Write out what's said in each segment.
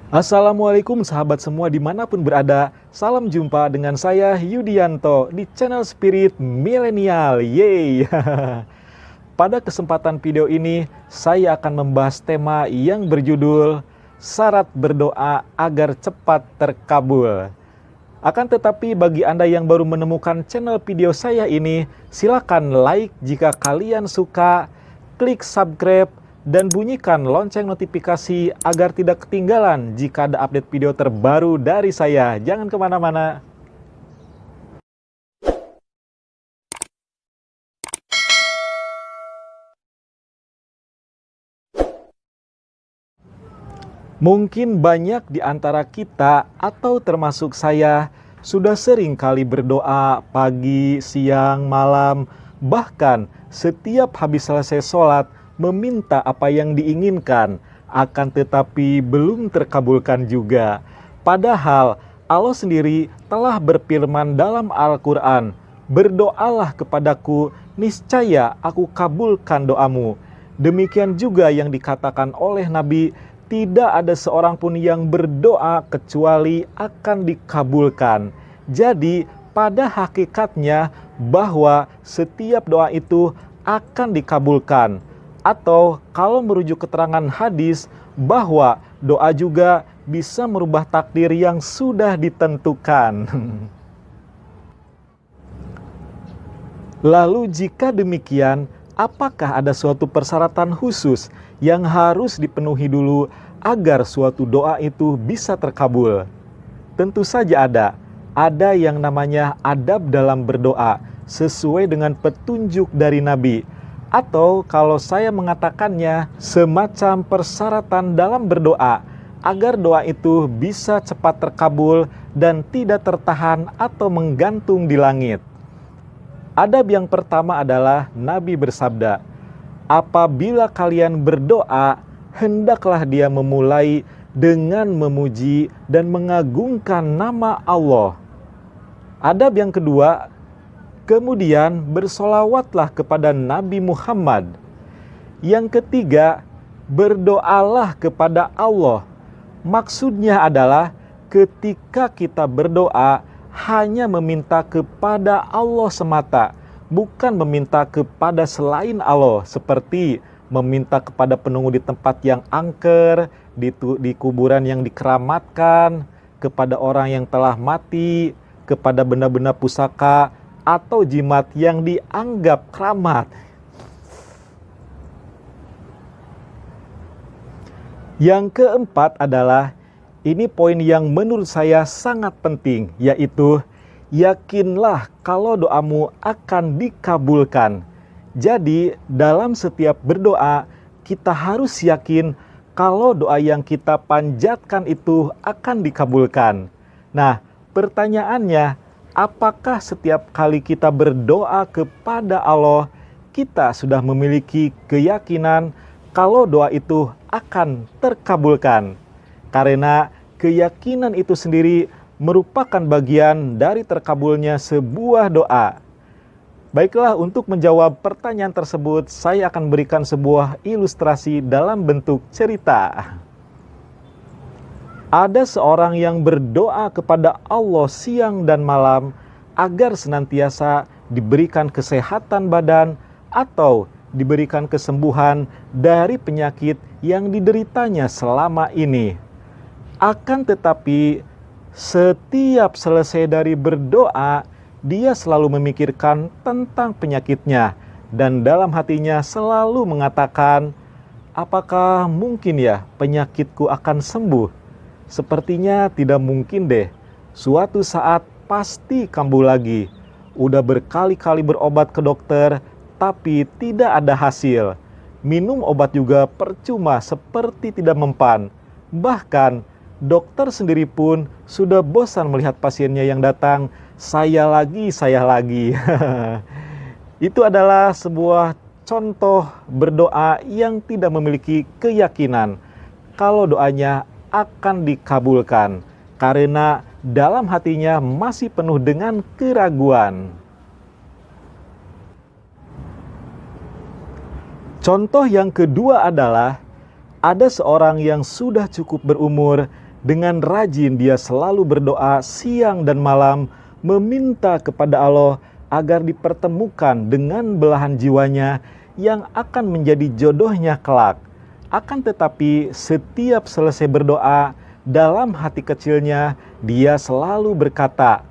Assalamualaikum sahabat semua dimanapun berada. Salam jumpa dengan saya Yudianto di channel Spirit Milenial. Yeay. Pada kesempatan video ini saya akan membahas tema yang berjudul syarat berdoa agar cepat terkabul. Akan tetapi bagi Anda yang baru menemukan channel video saya ini, silakan like jika kalian suka, klik subscribe, dan bunyikan lonceng notifikasi agar tidak ketinggalan jika ada update video terbaru dari saya. Jangan kemana-mana. Mungkin banyak di antara kita atau termasuk saya sudah sering kali berdoa pagi, siang, malam, bahkan setiap habis selesai sholat meminta apa yang diinginkan, akan tetapi belum terkabulkan juga. Padahal Allah sendiri telah berfirman dalam Al-Quran, "Berdoalah kepadaku, niscaya aku kabulkan doamu." Demikian juga yang dikatakan oleh Nabi, tidak ada seorang pun yang berdoa kecuali akan dikabulkan. Jadi pada hakikatnya bahwa setiap doa itu akan dikabulkan. Atau kalau merujuk keterangan hadis bahwa doa juga bisa merubah takdir yang sudah ditentukan. Lalu jika demikian, apakah ada suatu persyaratan khusus yang harus dipenuhi dulu agar suatu doa itu bisa terkabul? Tentu saja ada. Ada yang namanya adab dalam berdoa sesuai dengan petunjuk dari Nabi. Atau kalau saya mengatakannya semacam persyaratan dalam berdoa agar doa itu bisa cepat terkabul dan tidak tertahan atau menggantung di langit. Adab yang pertama adalah Nabi bersabda, "Apabila kalian berdoa, hendaklah dia memulai dengan memuji dan mengagungkan nama Allah." Adab yang kedua, kemudian bersolawatlah kepada Nabi Muhammad. Yang ketiga, berdoalah kepada Allah. Maksudnya adalah ketika kita berdoa, hanya meminta kepada Allah semata, bukan meminta kepada selain Allah, seperti meminta kepada penunggu di tempat yang angker, di kuburan yang dikeramatkan, kepada orang yang telah mati, kepada benda-benda pusaka, atau jimat yang dianggap keramat. Yang keempat adalah, ini poin yang menurut saya sangat penting, yaitu yakinlah kalau doamu akan dikabulkan. Jadi dalam setiap berdoa kita harus yakin kalau doa yang kita panjatkan itu akan dikabulkan. Nah, pertanyaannya, apakah setiap kali kita berdoa kepada Allah kita sudah memiliki keyakinan kalau doa itu akan terkabulkan? Karena keyakinan itu sendiri merupakan bagian dari terkabulnya sebuah doa. Baiklah, untuk menjawab pertanyaan tersebut, saya akan berikan sebuah ilustrasi dalam bentuk cerita. Ada seorang yang berdoa kepada Allah siang dan malam agar senantiasa diberikan kesehatan badan atau diberikan kesembuhan dari penyakit yang dideritanya selama ini. Akan tetapi setiap selesai dari berdoa, dia selalu memikirkan tentang penyakitnya dan dalam hatinya selalu mengatakan, apakah mungkin ya penyakitku akan sembuh? Sepertinya tidak mungkin deh. Suatu saat pasti kambuh lagi. Udah berkali-kali berobat ke dokter, tapi tidak ada hasil. Minum obat juga percuma, seperti tidak mempan. Bahkan dokter sendiri pun sudah bosan melihat pasiennya yang datang, saya lagi. Itu adalah sebuah contoh berdoa yang tidak memiliki keyakinan kalau doanya akan dikabulkan, karena dalam hatinya masih penuh dengan keraguan. Contoh yang kedua adalah ada seorang yang sudah cukup berumur, Dengan rajin dia selalu berdoa siang dan malam, meminta kepada Allah agar dipertemukan dengan belahan jiwanya yang akan menjadi jodohnya kelak. Akan tetapi setiap selesai berdoa, dalam hati kecilnya dia selalu berkata,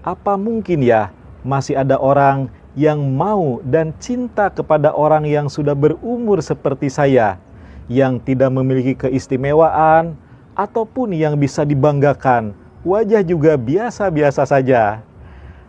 apa mungkin ya masih ada orang yang mau dan cinta kepada orang yang sudah berumur seperti saya, yang tidak memiliki keistimewaan ataupun yang bisa dibanggakan, wajah juga biasa-biasa saja.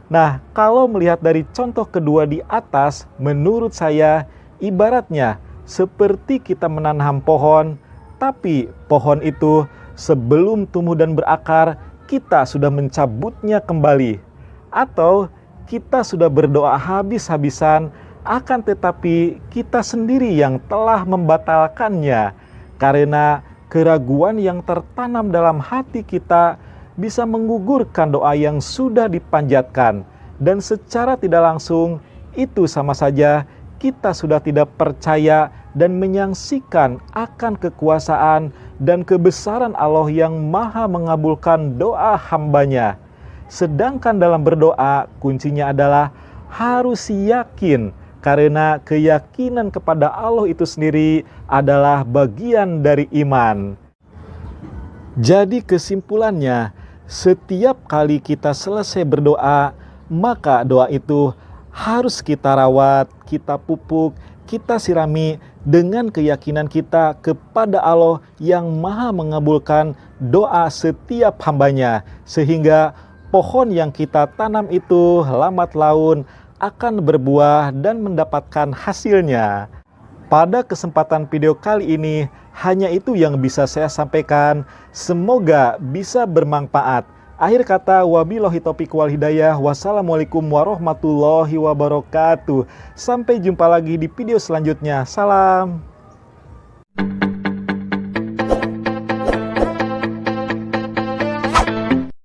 Nah, kalau melihat dari contoh kedua di atas, menurut saya ibaratnya seperti kita menanam pohon, tapi pohon itu sebelum tumbuh dan berakar, kita sudah mencabutnya kembali. Atau kita sudah berdoa habis-habisan, akan tetapi kita sendiri yang telah membatalkannya. Karena keraguan yang tertanam dalam hati kita bisa menggugurkan doa yang sudah dipanjatkan. Dan secara tidak langsung, itu sama saja kita sudah tidak percaya dan menyaksikan akan kekuasaan dan kebesaran Allah yang maha mengabulkan doa hambanya. Sedangkan dalam berdoa, kuncinya adalah harus yakin, karena keyakinan kepada Allah itu sendiri adalah bagian dari iman. Jadi kesimpulannya, setiap kali kita selesai berdoa, maka doa itu harus kita rawat, kita pupuk, kita sirami dengan keyakinan kita kepada Allah yang maha mengabulkan doa setiap hambanya. Sehingga pohon yang kita tanam itu lambat laun akan berbuah dan mendapatkan hasilnya. Pada kesempatan video kali ini, hanya itu yang bisa saya sampaikan. Semoga bisa bermanfaat. Akhir kata, wabillahi taufiq wal hidayah. Wassalamualaikum warahmatullahi wabarakatuh. Sampai jumpa lagi di video selanjutnya. Salam.